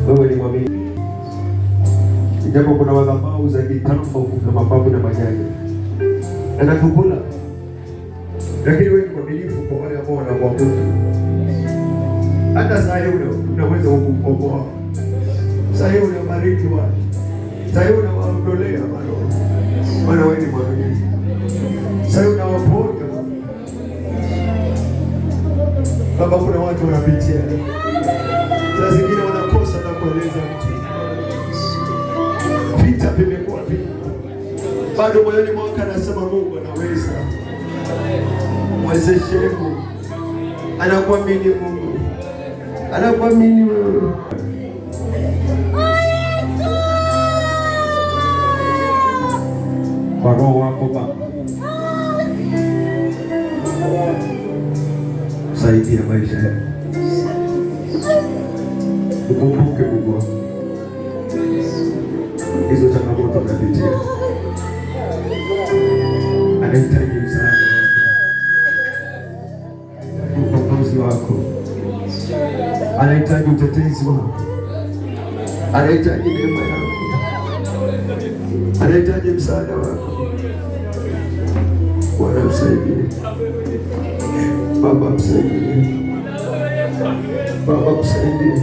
Wewe ni mwaminifu. Japo kuna madhabahu za kitambo na mababu na majani anakukula, lakini wewe ni mwaminifu kwa wale ambao wanakuabudu. Hata saa hii unaweza kukomboa, saa hii unabariki watu, saa hii unawaondolea maroho, maana wewe ni mwaminifu. Saa hii unawaponya Baba. Kuna watu wanapitia saa zingine wanakosa na kueleza mtu, vita vimekuwa vingi, bado moyoni mwake anasema Mungu anaweza. Mwezeshe Mungu, anakuamini Mungu, anakuamini wewe. Kwa roho wako Baba, saidia maisha yako, ukumbuke Mungu wako hizo changamoto unapitia. Anahitaji msaada wako, ukombozi wako, anahitaji utetezi wako, anahitaji neema yako, anahitaji msaada wako. Bwana msaidie, Baba msaidie, Baba msaidie.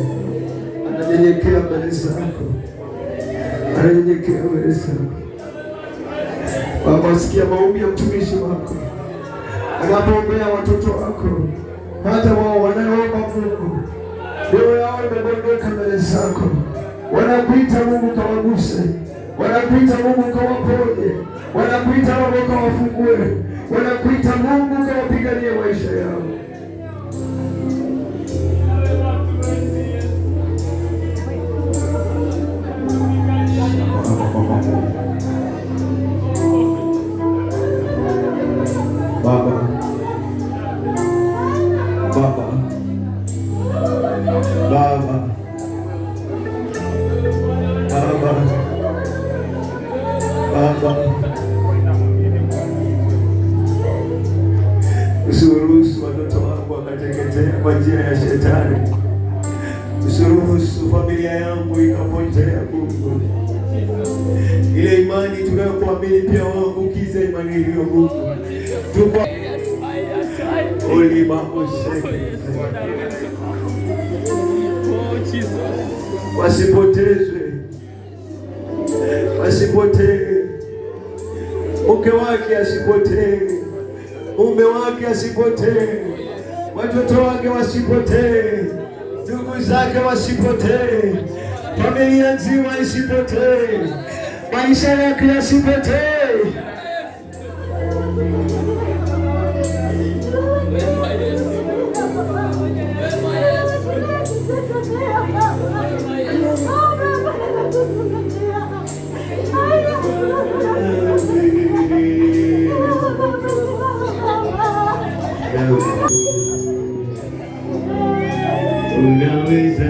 Ananyenyekea mbele zako, ananyenyekea mbele zako. Baba, sikia maombi ya mtumishi wako anapoombea watoto wako, hata wao wanaomba Mungu, leo yao imebondeka mbele zako, wanakuita Mungu kawaguse, wanakuita Mungu kawaponye, wanakuita Mungu kawafungue, wanakuita Mungu kawapiganie maisha yao. Baba, Baba, Baba, Baba, Baba, usiruhusu watoto wako wakateketea kwa njia ya shetani. Usiruhusu familia yangu ikapotea Mungu. Ile imani tunayokuamini pia waambukize imani hiyo Mungu. Wasipotezwe, wasipotee. Mke wake asipotee, mume wake asipotee, watoto wake wasipotee, ndugu zake wasipotee, familia nzima isipotee, maisha yake yasipotee. Unaweza,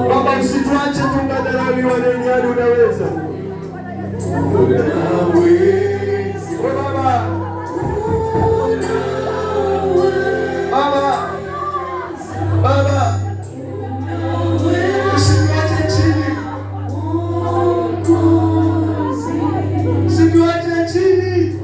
Baba, msituache tungadharauliwa na nyani. Unaweza, Baba, Baba, Baba, usituache chini, usituache chini.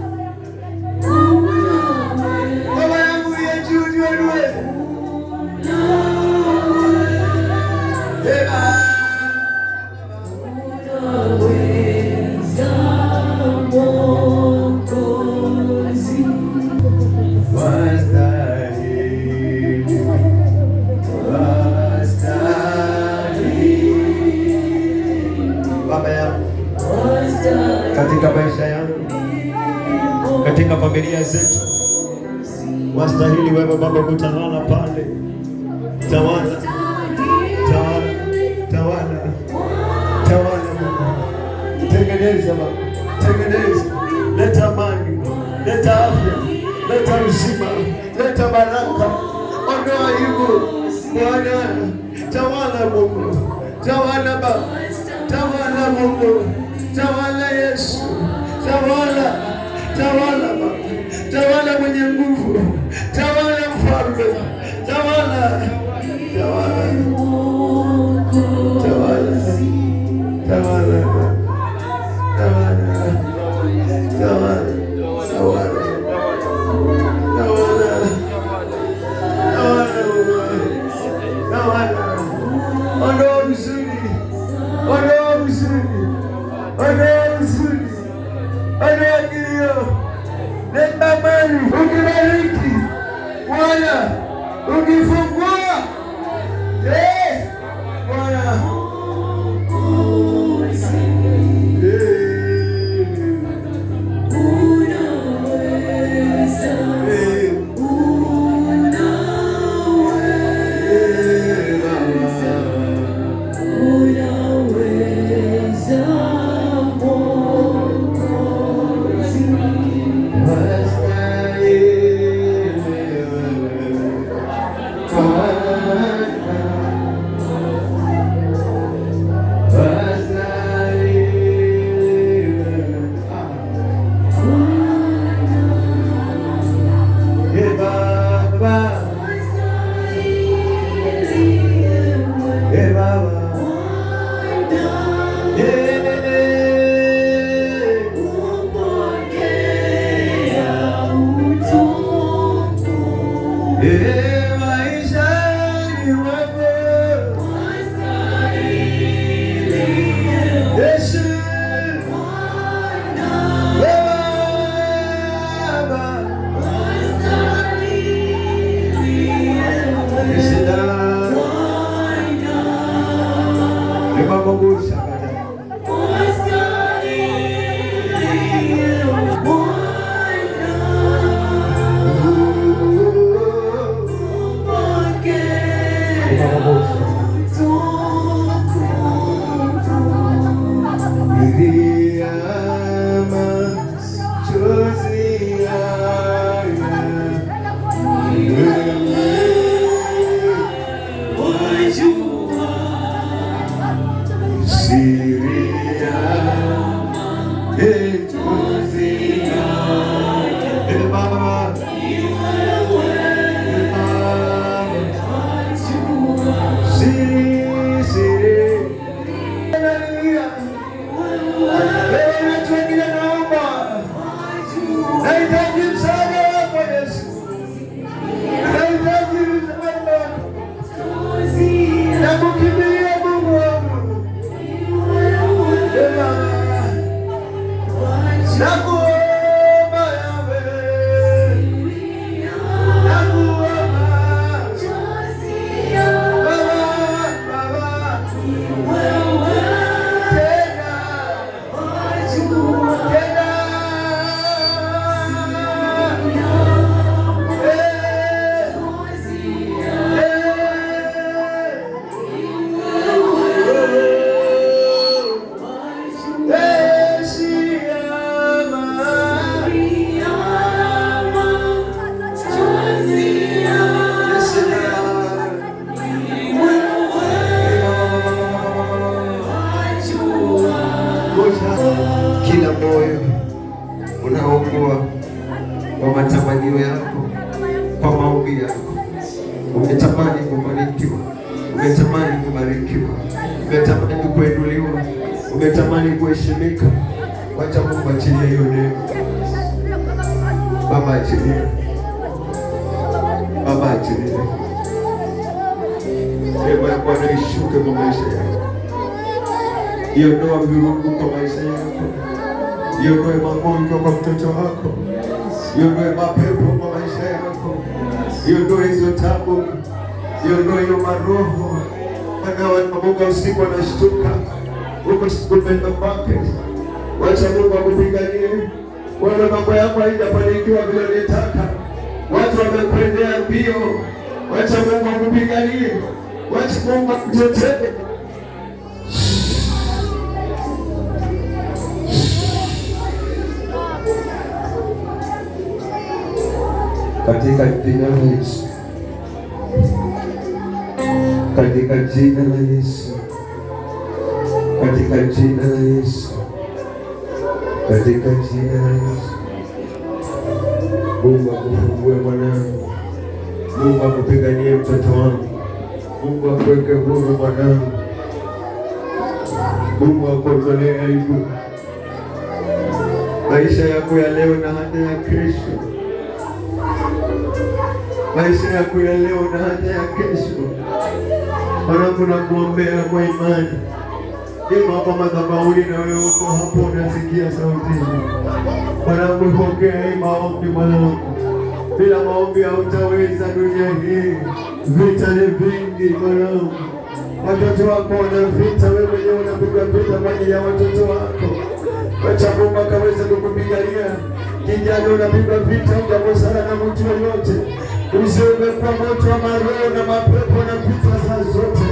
katika familia zetu. Wastahili wewe Baba kutawala pale. Tawala, tawala, tawala, tawala Baba. Tengeneza Baba, tengeneza. Leta amani, leta afya, leta uzima, leta baraka. Ondoa aibu Bwana. Tawala Mungu, tawala Baba, tawala Mungu, tawala Yesu, tawala, tawala Baba, tawala mwenye nguvu, tawala Mfalme, tawala, tawala, tawala, tawala, tawala, tawala, tawala. Ondoa huzuni, ondoa huzuni, ondoa huzuni, ondoa kilio, leta amani. Ukibariki Bwana, ukifungua Bwana, kila moyo unaokuwa kwa matamanio yako, kwa maombi yako. Umetamani kubarikiwa, umetamani kubarikiwa, umetamani kuinuliwa, umetamani kuheshimika. Wacha Mungu achilie hiyo neno. Baba achilie, Baba achilie. Neema ya Bwana ishuke kwa maisha yako. Iondoa virugu kwa maisha yako. Iondoe magonjwa kwa mtoto wako. Iondoe mapepo kwa maisha yako. Iondoe hizo tabu. Iondoe hiyo maroho. Mungu usiku anashtuka. Uko kupenda kwake. Wacha Mungu akupiganie. Bwana, mambo yako haijafanikiwa vile unataka, watu wamekwendea mbio. Wacha Mungu akupiganie, wacha Mungu akutetee. Katika jina la Yesu, katika jina la Yesu, katika jina la Yesu, katika jina la Yesu. Mungu akufungue mwanangu, Mungu akupiganie mtoto wangu, Mungu akuweke huru mwanangu, Mungu akuondolee aibu maisha yako ya leo na hata ya kesho, maisha yako ya leo na hata ya kesho. Mwanangu, nakuombea kwa imani. Ima hapa madhabahuni na wewe uko hapo unasikia sauti. Mwanangu, pokea hii maombi mwanangu. Bila maombi hautaweza dunia hii. Vita ni vingi mwanangu. Watoto wako wana vita, wewe mwenyewe unapiga vita kwa ajili ya watoto wako. Wacha Mungu akaweza kukupigania. Kijana, unapiga vita hujakosana na mtu yoyote. Usiwe kwa moto wa maroho na mapepo na vita za zote.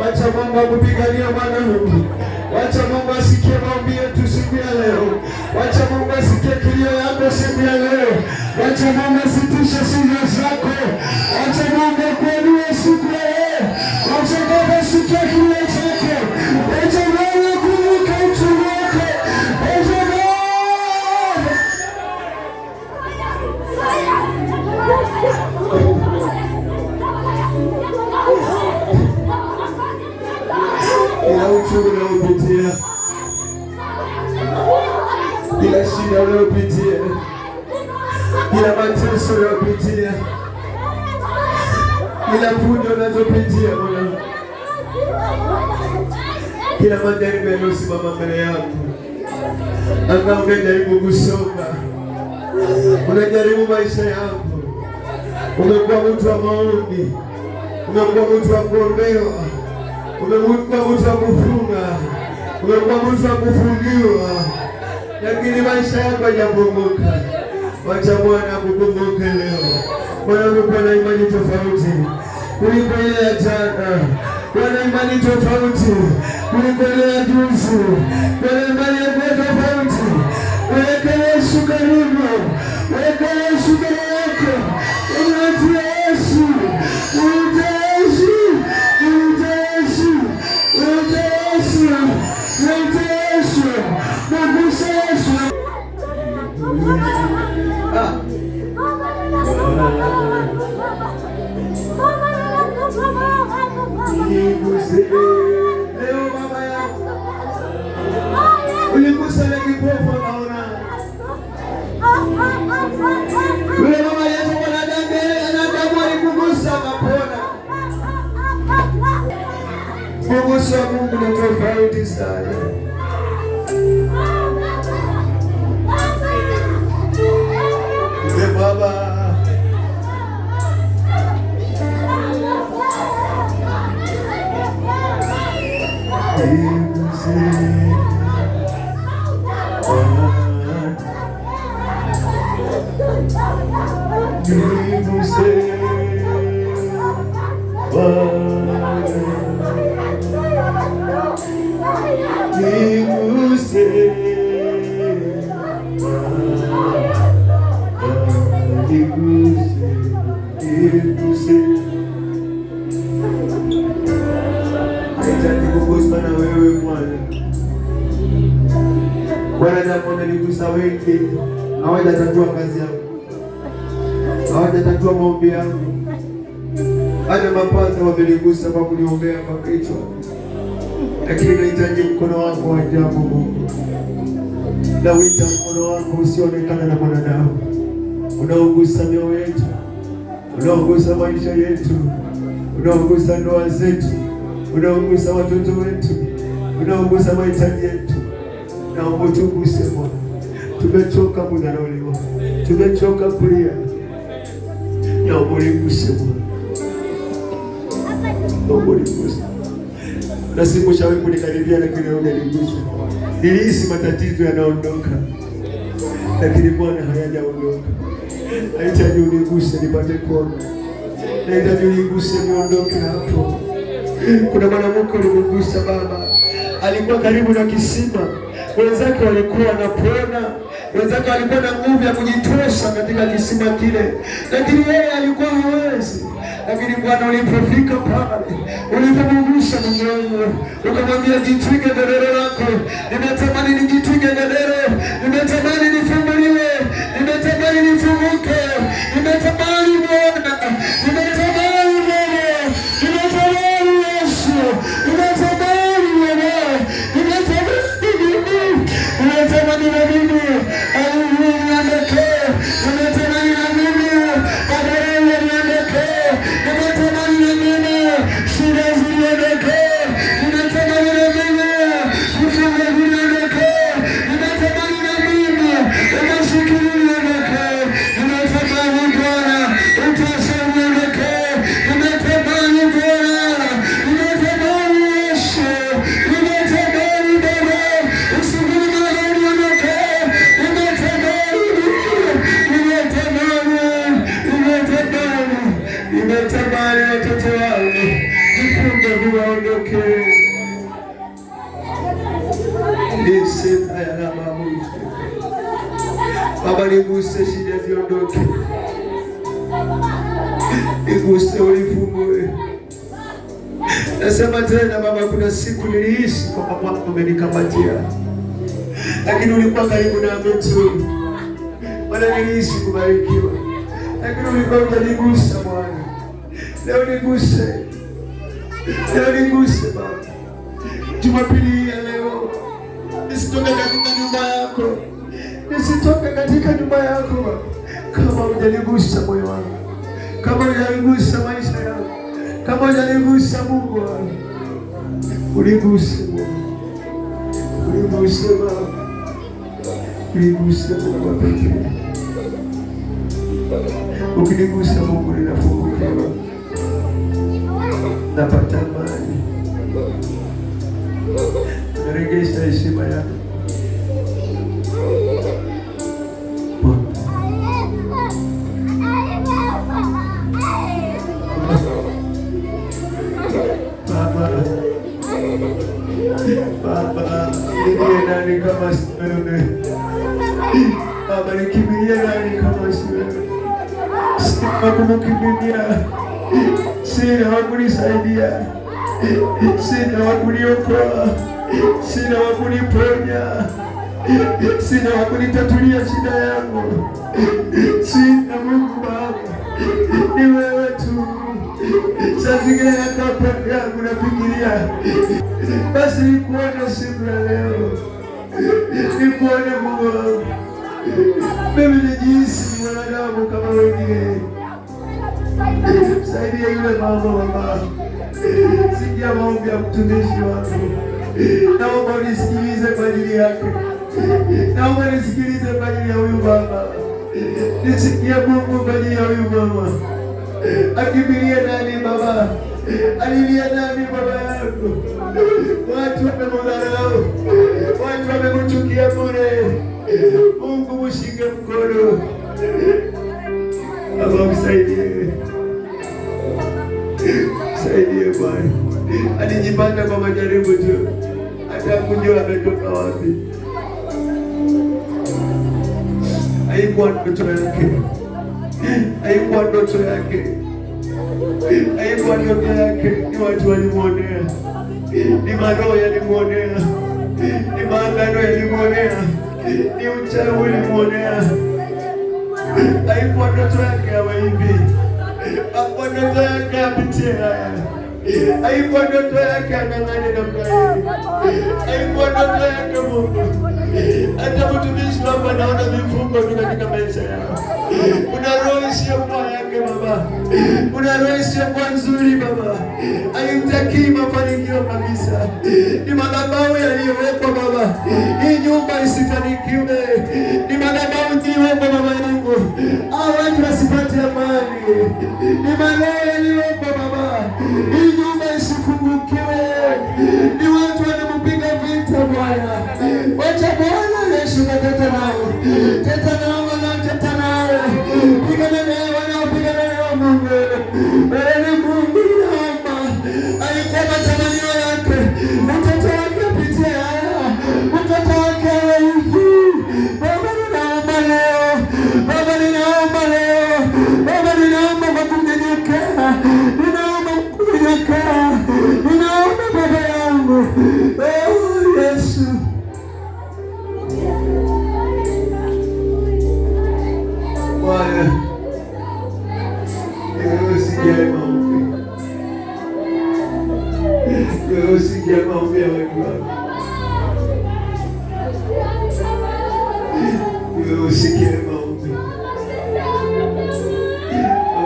Wacha Mungu akupigania mwanangu. Wacha Mungu asikie maombi yetu siku ya leo. Wacha Mungu asikie kilio yako siku ya leo. Wacha Mungu asitishe shida zako. Wacha Mungu akuinue siku ya leo. Wacha Mungu asikie kilio chako. Wacha Mungu akumbuke uchungu wako. Wacha Mungu ila uchungu unaopitia, ila shida unayopitia, ila mateso unayopitia, ila fujo unazopitia mwanangu, kila majaribu yanayosimama mbele yako, anga unajaribu kusonga, unajaribu maisha yako. Umekuwa mtu wa maombi, umekuwa mtu wa kuombewa, umekuwa mtu wa kufunga, umekuwa mtu wa kufungiwa, lakini maisha yako hayajafunguka. Wacha Bwana akukumbuke leo. Bwana, uko na imani tofauti kuliko ile ya jana. Bwana, imani tofauti kuliko ile ya juzi. Bwana, imani yako tofauti. Weka Yesu karibu, weka Yesu mbele yako. Unatia Yesu, unatia Yesu, unatia Yesu, unatia Yesu, unatia Yesu, nagusa Yesu. Leo baba yangu uligusa ile kipofu naona. Yule mama yetu anadamu alikugusa akapona. Kugusa Mungu ni tofauti sana. Yule baba wananigusa wengi, hawajatatua kazi yangu, hawajatatua maombi yangu. Hata mapadri wamenigusa kwa kuniombea kwa kichwa, lakini nahitaji mkono wako wa ajabu Mungu. Nawita mkono wako usionekana na mwanadamu, unaogusa mioyo yetu, unaogusa maisha yetu, unaogusa ndoa zetu, unaogusa watoto wetu, unaogusa mahitaji yetu. Naomba utuguse Bwana. Tumechoka kudharauliwa, tumechoka kulia. Naomba uniguse Bwana, naomba uniguse. Na sikushawahi kunikaribia, lakini unanigusa. Nilihisi matatizo yanaondoka, lakini Bwana hayajaondoka. Nahitaji uniguse nipate kuona, nahitaji uniguse niondoke hapo. Kuna mwanamke ulimgusa Baba, alikuwa karibu na kisima, wenzake walikuwa wanapona, wenzake walikuwa na nguvu ya kujitosha katika kisima kile, lakini yeye alikuwa hawezi. Lakini Bwana ulipofika pale, ulipomgusa Mungu, ukamwambia jitwike godoro lako. Nimetamani nijitwike godoro, nimetamani nifunguliwe, nimetamani nifunguke, nimetamani Bwana, nimetamani Bwana, nimetamani Yesu, nimetamani Bwana, nimetamani na mimi niondokee, nimetamani na mimi badala niondokee, nimetamani na mimi shida ziniondokee, nimetamani na mimi vifungo viniondokee, nimetamani na mimi umasikini niondokee, nimetamani Bwana utasa niondokee, nimetamani Bwana, nimetamani Yesu, nimetamani Baba usingizi niondokee, nimetamani watoto wangu vifungo viwaondokee. Baba niguse, shida ziondoke, niguse, ulifungue. Nasema tena Baba, kuna siku nilihisi kwamba Bwana umenikamatia, lakini ulikuwa karibu na mtu. Bwana nilihisi kubarikiwa, lakini ulikuwa unanigusa Bwana. Leo niguse, leo niguse Baba. Jumapili ya leo nisitoke katika nyumba yako, nisitoke katika nyumba yako Baba kama hujanigusa moyo wangu, kama hujanigusa maisha yangu, kama hujanigusa Mungu wangu. Uniguse Bwana, uniguse Baba, uniguse Baba pekee. Ukinigusa Mungu ninafunguliwa, napata amani, narejesha heshima yako. Baba, nikimbie nani kama si wewe? Baba, nikimbilie nani kama si wewe? Sina kumkimbilia, sina wa kunisaidia, sina wa kuniokoa, sina wa kuniponya, sina wa kunitatulia shida yangu, sina Mungu Baba, ni wewe tu. Saa zingine hata peke yangu nafikiria, basi nikuone siku ya leo, nikuone Mungu wangu. Mimi nijihisi mwanadamu kama wengine. Saidia yule mama Baba, sikia maombi ya mtumishi wako. Naomba unisikilize kwa ajili yake, naomba nisikilize kwa ajili ya huyu baba, nisikie Mungu kwa ajili ya huyu mama. Akimbilie nani Baba? Alilie nani baba yangu? Watu wamemdharau, watu wamemchukia bure. Mungu mshike mkono Baba, msaidie, msaidie Bwana. Alijipata kwa majaribu tu, hata kujua ametoka wapi. Haikuwa ndoto yake, haikuwa ndoto yake, haikuwa ndoto yake. Ni watu walimwonea, ni maroho yalimwonea, ni maagano yalimwonea, ni uchawi ulimwonea. Haikuwa ndoto yake awe hivi, haikuwa ndoto yake apitie haya, haikuwa ndoto yake ang'ang'ane namna hii, haikuwa ndoto yake Mungu. Hata mtumishi wako anaona vifungo tu katika maisha yao. Kuna roho isiyokuwa yake Baba, kuna roho isiyokuwa nzuri Baba, haimtakii mafanikio kabisa. Ni madhabahu yaliyowekwa Baba, hii nyumba isifanikiwe. Ni madhabahu yaliyowekwa Baba yangu, hao watu wasipate amani. Ni maneno yaliyowekwa Baba, hii nyumba isifungukiwe. Ni watu wanampiga vita Bwana. Wacha Bwana Yesu katete nao. Shetani wanaotetana nawe, pigana naye, wanaopigana nawe Mungu. Wewe ni Mungu, naomba alikuwa matamanio yake, mtoto wake apitie haya, mtoto wake hivi. Baba ninaomba leo, Baba ninaomba leo, Baba ninaomba kwa kunyenyekea, ninaomba kunyenyekea, ninaomba Baba yangu, oh Yesu. Bwana, wewe usikie maombi, wewe usikie maombi ya watu wako, wewe usikie maombi,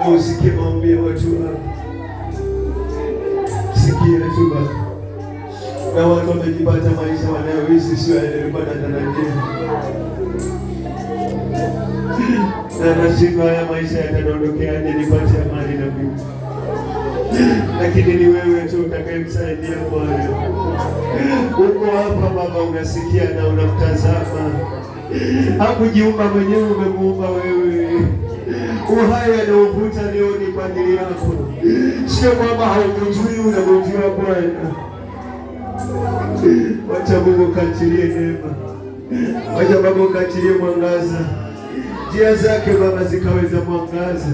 wewe usikie maombi ya watu wako. Sikia tu Baba, na watu wamejipata maisha wanayoishi sio yalikuwa yanatarajia, na nashindwa haya maisha yatadondokeaje nipate amani na mbingu. Lakini ni wewe tu utakayemsaidia Bwana. Uko hapa Baba, unasikia na unamtazama. Hakujiumba mwenyewe, umemuumba wewe. Uhai anaovuta leo ni kwa ajili yako, sio kwamba haukujui, unamjua Bwana. Wacha Mungu kaachilie neema, wacha Baba kaachilie mwangaza, njia zake Baba zikaweza mwangaza.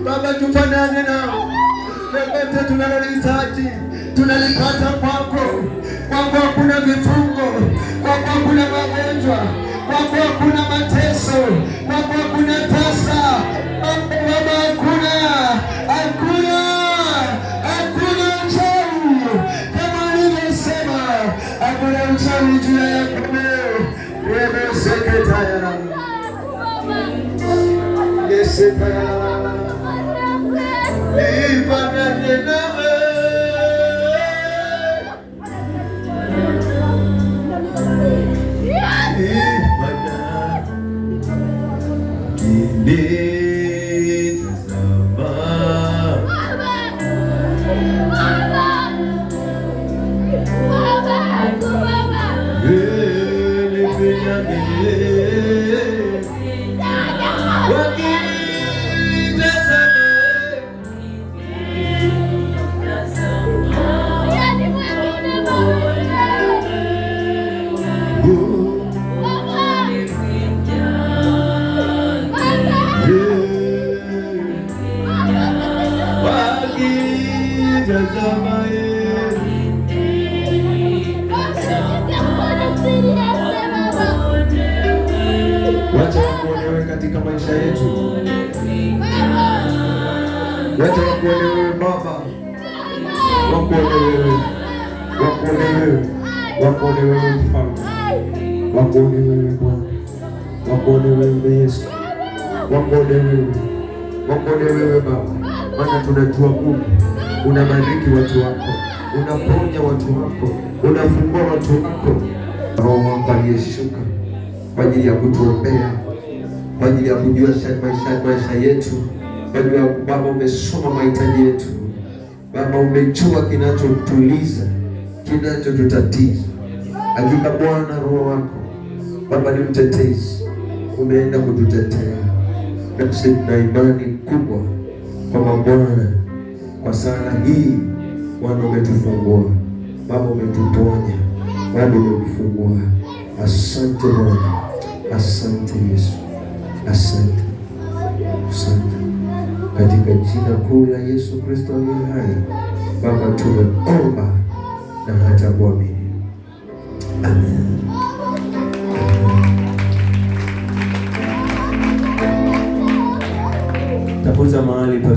Baba, tufanane nao. Lolote tunalolihitaji tunalipata kwako. Kwako hakuna vifungo, kwako hakuna magonjwa, kwako hakuna mateso, kwako hakuna tasa. Baba, hakuna uchawi. Kama nilivyosema, hakuna uchawi juu yako leo. Wewe sekretaya yesekaya ifanane nawe. Wacha wakuonewe katika maisha yetu. Wacha wakuonewe Baba, wakuonewe, wakuonewe, wakuonewe Mfalme, wakuonewe Bwana, wakuonewe Yesu, wakuonewe, wakuone wewe Baba, maana tunajua Mungu unabariki watu wako, unaponya watu wako, unafungua watu wako. Roho wako aliyeshuka kwa ajili ya kutuombea, kwa ajili ya kujua maisha yetu. Baba, Baba umesoma mahitaji yetu Baba, umejua kinachotuliza, kinachotutatiza. Hakika Bwana, Roho wako Baba ni mtetezi, umeenda kututetea. Na imani kubwa kwamba Bwana, kwa sala hii Bwana umetufungua Baba, umetuponya Baba, umetufungua. Asante Bwana, asante Yesu, asante, asante. Katika jina kuu la Yesu Kristo aliye hai Baba tumeomba na hata kuamini. Amen. Tafuta mahali pazuri.